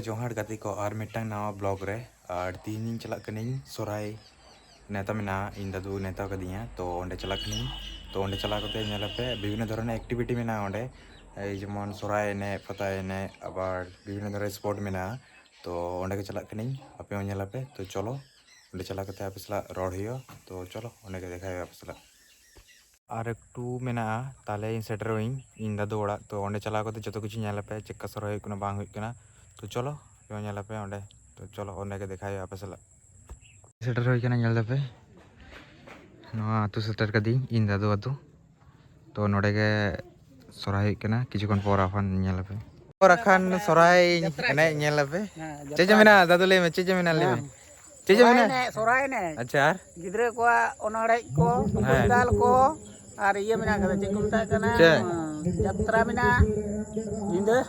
जोहार गाती को और मिट्टन नवा ब्लॉग रे और तीन चला कनिंग सोराय नेता मेना इन दादू नेता कदिया तो ओंडे चला कनिंग तो ओंडे चला करते पे विभिन्न धरনের एक्टिविटी मेना ओंडे जेमन सोराय ने पता ने आबार विभिन्न धरনের स्पोर्ट मेना तो ओंडे के चला कनिंग आपे पे तो चलो ओंडे चला करते आपे सला रोड हुयो तो चलो ओंडे के देखाय आपे सला और एकटू मेना ताले सेटरोइंग इन दादू ओड़ा तो ओंडे चला करते जतो किछु नेला पे चेक सोराय कुना बांग हुई कना तो चलो पे ओंडे तो चलो ओंडे के देखाय आपे सला सेटर हुई कना नेल पे नवा आतु सेटर कदी इन दादू आतु तो नोडे के सोराय हुई कना किछु कोन पर आफान नेल पे और अखान सोराय एने नेल पे चेजे मेना दादू ले में चेजे मेना ले में चेजे मेना सोराय ने अच्छा गिद्रे को ओनहड़े को दाल को और ये मेना करे चेक कुमता कना यात्रा मेना इंदे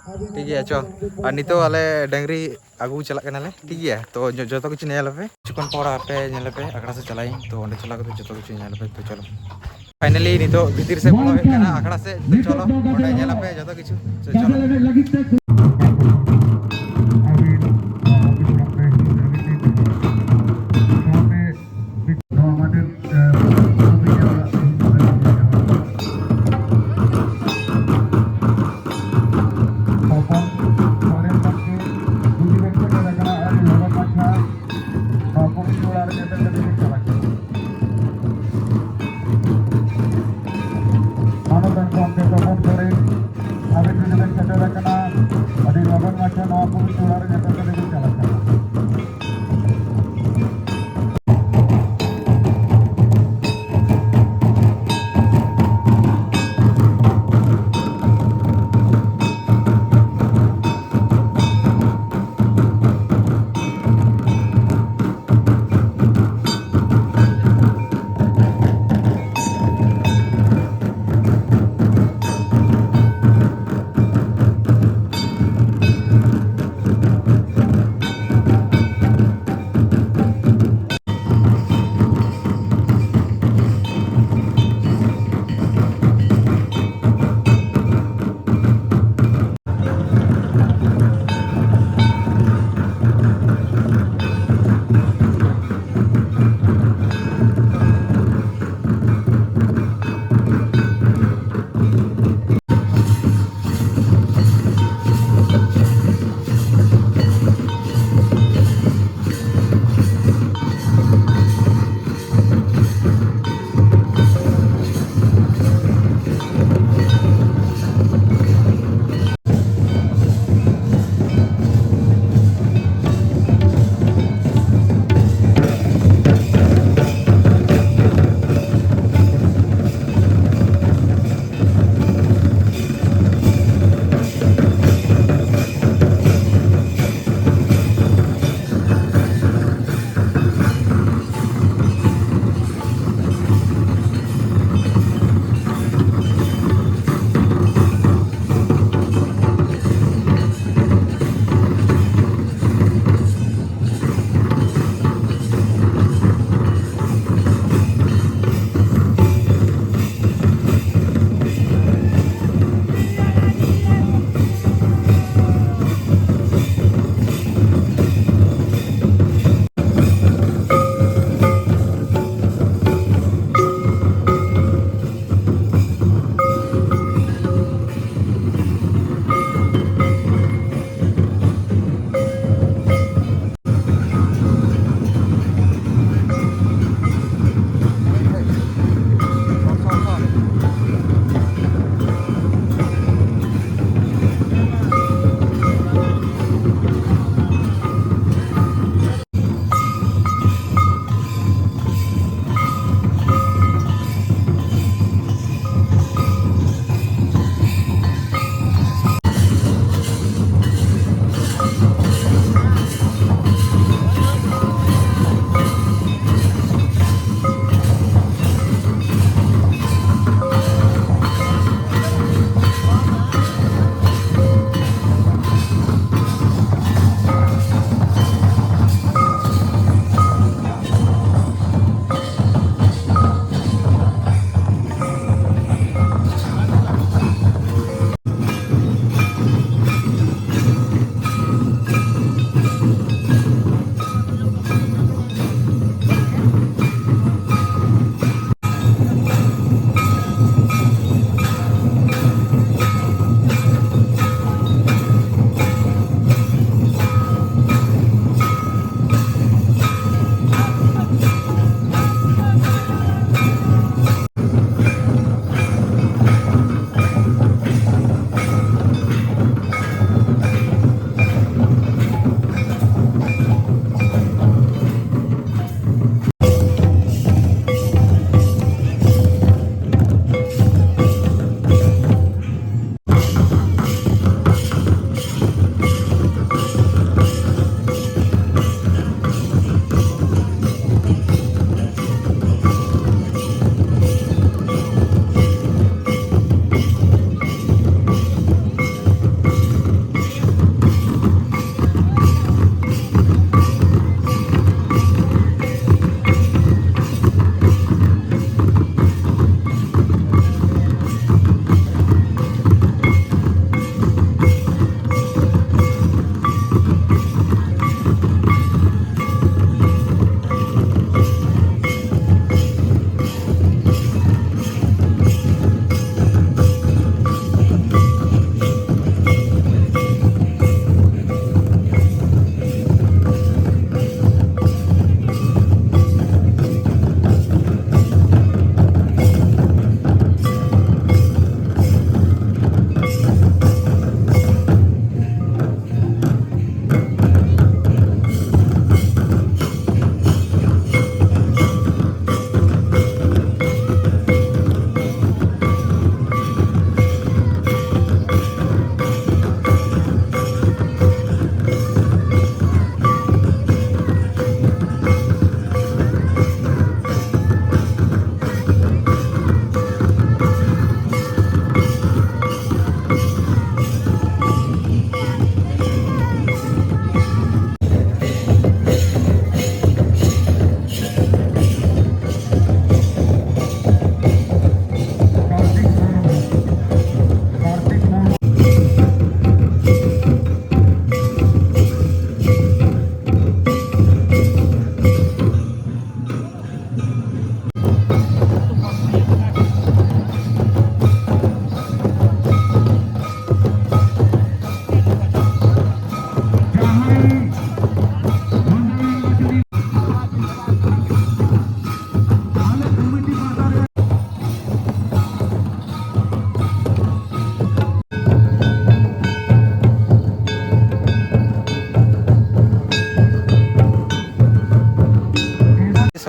ठीक है चल और नितो वाले डंगरी आगू चला कना ले ठीक है तो जो कुछ नेल पे चिकन पौड़ा पे नेल पे अकड़ा से चलाई तो ओंडे चला के जो कुछ नेल पे तो चलो फाइनली नितो भीतर से बोलो है कना अकड़ा से तो चलो ओंडे नेल पे जो कुछ तो चलो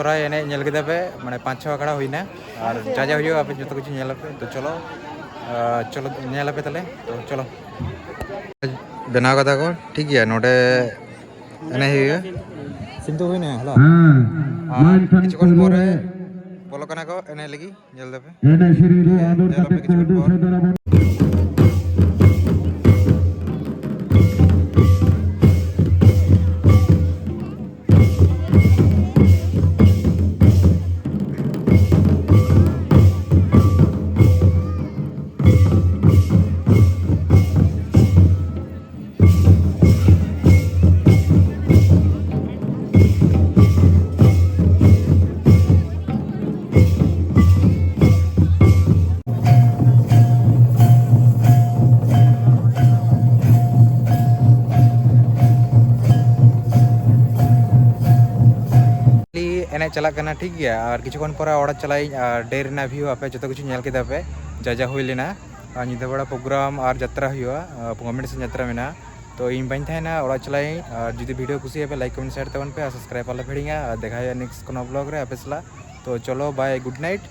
सोराय एने नेल केदा पे माने 5-6 आखड़ा हुईना और जा हुई आप जो कुछ नेल पे तो चलो चलो नेल पे तले तो चलो बना कथा को ठीक है नोडे एने हुई सिंतु हुई ना हला किछु कोन परे बोलो कना को एने लगी नेल दे पे एने श्री रो आदर पे किछु पर एने चला करना ठीक है और किछुक्षण पर ओड़ा चलाई डेर ना व्यू आपे जो कुछ नेल केदा पे जा हुई लेना निदा बड़ा प्रोग्राम और यात्रा हुआ कॉम्पिटिशन यात्रा में तो इन बन था ओड़ा चलाई जुदी वीडियो खुशी पे लाइक कमेंट शेयर तबन पे सब्सक्राइब वाला भेड़िया देखा नेक्स्ट कोनो ब्लॉग रे आपे सला तो चलो बाय गुड नाइट।